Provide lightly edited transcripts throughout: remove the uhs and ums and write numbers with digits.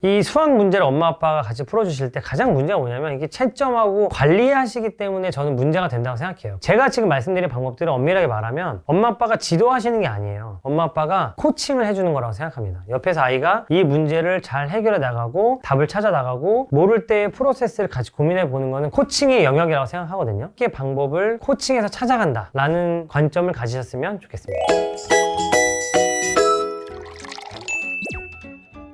이 수학 문제를 엄마 아빠가 같이 풀어주실 때 가장 문제가 뭐냐면 이게 채점하고 관리하시기 때문에 저는 문제가 된다고 생각해요. 제가 지금 말씀드린 방법들을 엄밀하게 말하면 엄마 아빠가 지도하시는 게 아니에요. 엄마 아빠가 코칭을 해주는 거라고 생각합니다. 옆에서 아이가 이 문제를 잘 해결해 나가고 답을 찾아 나가고 모를 때의 프로세스를 같이 고민해 보는 거는 코칭의 영역이라고 생각하거든요. 이 방법을 코칭에서 찾아간다 라는 관점을 가지셨으면 좋겠습니다.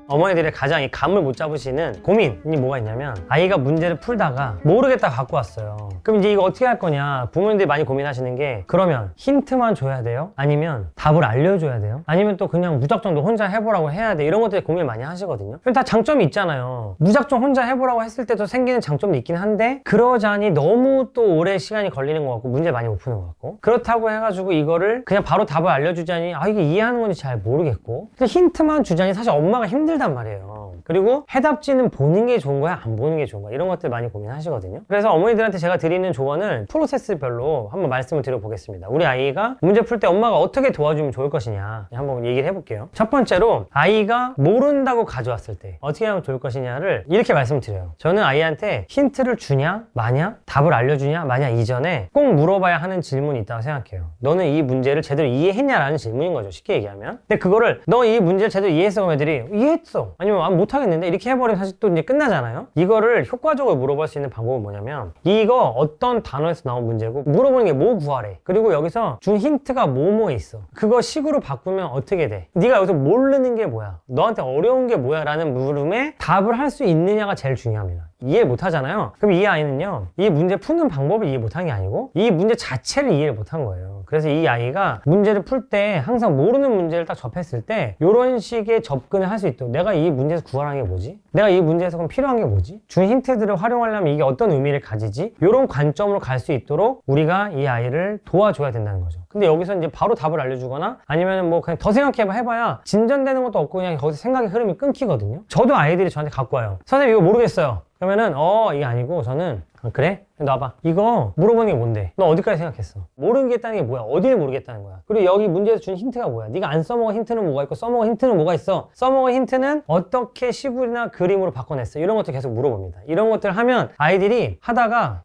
어머니들의 가장 이 감을 못 잡으시는 고민이 뭐가 있냐면 아이가 문제를 풀다가 모르겠다 갖고 왔어요. 그럼 이제 이거 어떻게 할 거냐. 부모님들이 많이 고민하시는 게 그러면 힌트만 줘야 돼요? 아니면 답을 알려줘야 돼요? 아니면 또 그냥 무작정 너 혼자 해보라고 해야 돼? 이런 것들에 고민 많이 하시거든요. 다 장점이 있잖아요. 무작정 혼자 해보라고 했을 때도 생기는 장점도 있긴 한데 그러자니 너무 또 오래 시간이 걸리는 것 같고 문제 많이 못 푸는 것 같고 그렇다고 해가지고 이거를 그냥 바로 답을 알려주자니 이게 이해하는 건지 잘 모르겠고 힌트만 주자니 사실 엄마가 힘들단 말이에요. 그리고 해답지는 보는 게 좋은 거야? 안 보는 게 좋은 거야? 이런 것들 많이 고민하시거든요. 그래서 어머니들한테 제가 드리는 조언을 프로세스별로 한번 말씀을 드려보겠습니다. 우리 아이가 문제 풀 때 엄마가 어떻게 도와주면 좋을 것이냐 한번 얘기를 해볼게요. 첫 번째로 아이가 모른다고 가져왔을 때 어떻게 하면 좋을 것이냐를 이렇게 말씀을 드려요. 저는 아이한테 힌트를 주냐 마냐 답을 알려주냐 마냐 이전에 꼭 물어봐야 하는 질문이 있다고 생각해요. 너는 이 문제를 제대로 이해했냐라는 질문인 거죠. 쉽게 얘기하면. 근데 그거를 너 이 문제를 제대로 이해했어? 그럼 애들이 이해했어. 아니면 못하겠는데 이렇게 해버리면 사실 또 이제 끝나잖아요. 이거를 효과적으로 물어볼 수 있는 방법은 뭐냐면 이거 어떤 단어에서 나온 문제고 물어보는 게 뭐 구하래. 그리고 여기서 준 힌트가 뭐뭐 있어. 그거 식으로 바꾸면 어떻게 돼? 네가 여기서 모르는 게 뭐야? 너한테 어려운 게 뭐야? 라는 물음에 답을 할 수 있느냐가 제일 중요합니다. 이해 못하잖아요. 그럼 이 아이는요 이 문제 푸는 방법을 이해 못한 게 아니고 이 문제 자체를 이해를 못한 거예요. 그래서 이 아이가 문제를 풀 때 항상 모르는 문제를 딱 접했을 때 이런 식의 접근을 할 수 있도록 내가 이 문제에서 구하라는 게 뭐지? 내가 이 문제에서 그럼 필요한 게 뭐지? 준 힌트들을 활용하려면 이게 어떤 의미를 가지지? 이런 관점으로 갈 수 있도록 우리가 이 아이를 도와줘야 된다는 거죠. 근데 여기서 이제 바로 답을 알려주거나 아니면 뭐 그냥 더 생각해봐야 진전되는 것도 없고 그냥 거기서 생각의 흐름이 끊기거든요. 저도 아이들이 저한테 갖고 와요. 선생님 이거 모르겠어요. 그러면은 이게 아니고 저는 그래? 놔봐. 이거 물어보는 게 뭔데? 너 어디까지 생각했어? 모르겠다는 게 뭐야? 어디를 모르겠다는 거야? 그리고 여기 문제에서 준 힌트가 뭐야? 네가 안 써먹은 힌트는 뭐가 있고 써먹은 힌트는 뭐가 있어? 써먹은 힌트는 어떻게 시구나 그림으로 바꿔냈어? 이런 것들 계속 물어봅니다. 이런 것들 하면 아이들이 하다가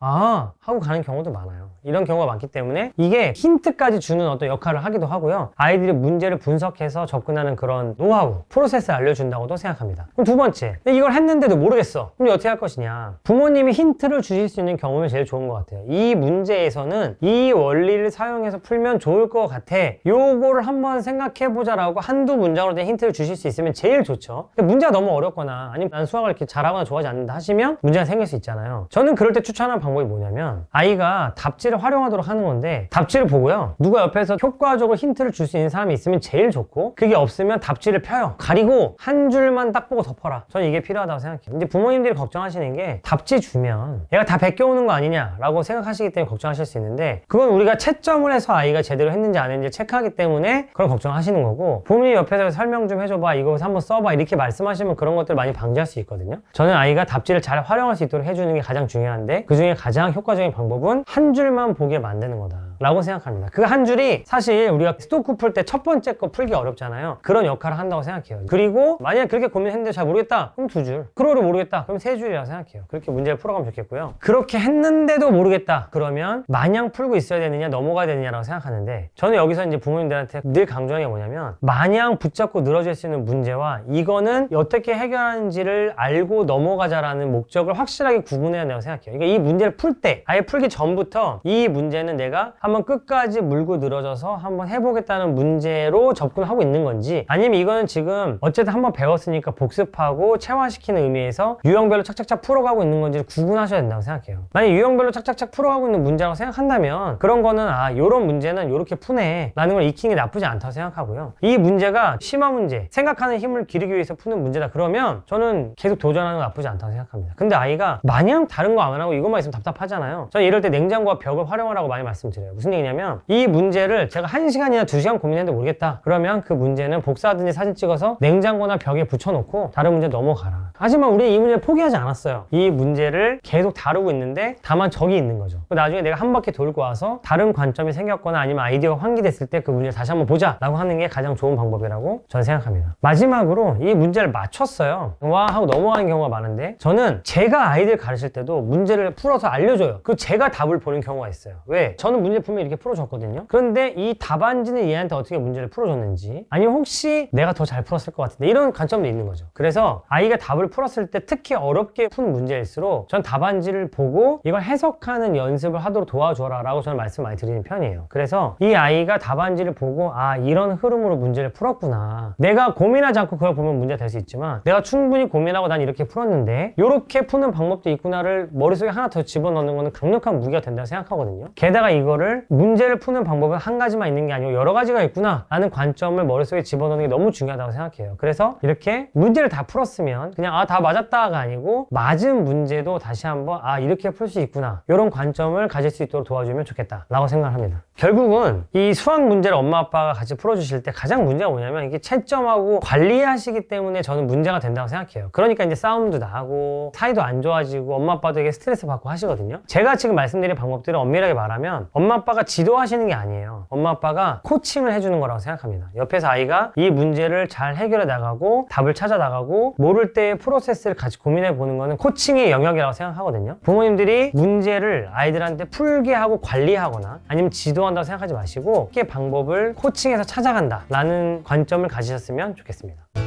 하고 가는 경우도 많아요. 이런 경우가 많기 때문에 이게 힌트까지 주는 어떤 역할을 하기도 하고요. 아이들이 문제를 분석해서 접근하는 그런 노하우, 프로세스를 알려준다고도 생각합니다. 그럼 두 번째, 이걸 했는데도 모르겠어. 그럼 어떻게 할 것이냐? 부모님이 힌트를 주실 수 있는 경우면 제일 좋은 것 같아요. 이 문제에서는 이 원리를 사용해서 풀면 좋을 것 같아. 요거를 한번 생각해보자 라고 한두 문장으로 된 힌트를 주실 수 있으면 제일 좋죠. 근데 문제가 너무 어렵거나 아니면 난 수학을 이렇게 잘하거나 좋아하지 않는다 하시면 문제가 생길 수 있잖아요. 저는 그럴 때 추천하는 방법이 뭐냐면 아이가 답지를 활용하도록 하는 건데 답지를 보고요. 누가 옆에서 효과적으로 힌트를 줄 수 있는 사람이 있으면 제일 좋고 그게 없으면 답지를 펴요. 가리고 한 줄만 딱 보고 덮어라. 저는 이게 필요하다고 생각해요. 근데 부모님들이 걱정하시는 게 답지 주면 얘가 다 베껴오는 거 아니냐라고 생각하시기 때문에 걱정하실 수 있는데 그건 우리가 채점을 해서 아이가 제대로 했는지 안 했는지 체크하기 때문에 그런 걱정하시는 거고 부모님 옆에서 설명 좀 해줘봐 이거 한번 써봐 이렇게 말씀하시면 그런 것들 많이 방지할 수 있거든요. 저는 아이가 답지를 잘 활용할 수 있도록 해주는 게 가장 중요한데 그 중에 가장 효과적인 방법은 한 줄만 보게 만드는 거다 라고 생각합니다. 그 한 줄이 사실 우리가 스토크 풀 때 첫 번째 거 풀기 어렵잖아요. 그런 역할을 한다고 생각해요. 그리고 만약에 그렇게 고민했는데 잘 모르겠다 그럼 2줄, 그거를 모르겠다 그럼 3줄이라고 생각해요. 그렇게 문제를 풀어가면 좋겠고요. 그렇게 했는데도 모르겠다 그러면 마냥 풀고 있어야 되느냐 넘어가야 되느냐라고 생각하는데 저는 여기서 이제 부모님들한테 늘 강조하는 게 뭐냐면 마냥 붙잡고 늘어질 수 있는 문제와 이거는 어떻게 해결하는지를 알고 넘어가자라는 목적을 확실하게 구분해야 된다고 생각해요. 그러니까 이 문제를 풀 때 아예 풀기 전부터 이 문제는 내가 한번 끝까지 물고 늘어져서 한번 해보겠다는 문제로 접근하고 있는 건지 아니면 이거는 지금 어쨌든 한번 배웠으니까 복습하고 체화시키는 의미에서 유형별로 착착착 풀어가고 있는 건지를 구분하셔야 된다고 생각해요. 만약 유형별로 착착착 풀어가고 있는 문제라고 생각한다면 그런 거는 요런 문제는 요렇게 푸네 라는 걸 익히는 게 나쁘지 않다고 생각하고요. 이 문제가 심화 문제, 생각하는 힘을 기르기 위해서 푸는 문제다 그러면 저는 계속 도전하는 건 나쁘지 않다고 생각합니다. 근데 아이가 마냥 다른 거 안 하고 이것만 있으면 답답하잖아요. 저는 이럴 때 냉장고와 벽을 활용하라고 많이 말씀드려요. 무슨 얘기냐면 이 문제를 제가 1시간이나 2시간 고민했는데 모르겠다 그러면 그 문제는 복사하든지 사진 찍어서 냉장고나 벽에 붙여놓고 다른 문제 넘어가라. 하지만 우리는 이 문제를 포기하지 않았어요. 이 문제를 계속 다루고 있는데 다만 적이 있는 거죠. 나중에 내가 한 바퀴 돌고 와서 다른 관점이 생겼거나 아니면 아이디어가 환기됐을 때 그 문제를 다시 한번 보자 라고 하는 게 가장 좋은 방법이라고 저는 생각합니다. 마지막으로 이 문제를 맞췄어요. 와 하고 넘어가는 경우가 많은데 저는 제가 아이들 가르칠 때도 문제를 풀어서 알려줘요. 그 제가 답을 보는 경우가 있어요. 왜? 저는 문제 풀면 이렇게 풀어줬거든요. 그런데 이 답안지는 얘한테 어떻게 문제를 풀어줬는지 아니면 혹시 내가 더 잘 풀었을 것 같은데 이런 관점도 있는 거죠. 그래서 아이가 답을 풀었을 때 특히 어렵게 푼 문제일수록 전 답안지를 보고 이걸 해석하는 연습을 하도록 도와줘라 라고 저는 말씀 많이 드리는 편이에요. 그래서 이 아이가 답안지를 보고 아 이런 흐름으로 문제를 풀었구나. 내가 고민하지 않고 그걸 보면 문제가 될 수 있지만 내가 충분히 고민하고 난 이렇게 풀었는데 이렇게 푸는 방법도 있구나를 머릿속에 하나 더 집어넣는 거는 강력한 무기가 된다고 생각하거든요. 게다가 이거를 문제를 푸는 방법은 한 가지만 있는 게 아니고 여러 가지가 있구나 라는 관점을 머릿속에 집어넣는 게 너무 중요하다고 생각해요. 그래서 이렇게 문제를 다 풀었으면 그냥 아 다 맞았다가 아니고 맞은 문제도 다시 한번 아 이렇게 풀 수 있구나 이런 관점을 가질 수 있도록 도와주면 좋겠다 라고 생각합니다. 결국은 이 수학 문제를 엄마 아빠가 같이 풀어주실 때 가장 문제가 뭐냐면 이게 채점하고 관리하시기 때문에 저는 문제가 된다고 생각해요. 그러니까 이제 싸움도 나고 사이도 안 좋아지고 엄마 아빠도 되게 스트레스 받고 하시거든요. 제가 지금 말씀드린 방법들을 엄밀하게 말하면 엄마 아빠가 지도하시는 게 아니에요. 엄마 아빠가 코칭을 해주는 거라고 생각합니다. 옆에서 아이가 이 문제를 잘 해결해 나가고 답을 찾아 나가고 모를 때의 프로세스를 같이 고민해 보는 거는 코칭의 영역이라고 생각하거든요. 부모님들이 문제를 아이들한테 풀게 하고 관리하거나 아니면 지도한다고 생각하지 마시고 이렇게 방법을 코칭해서 찾아간다 라는 관점을 가지셨으면 좋겠습니다.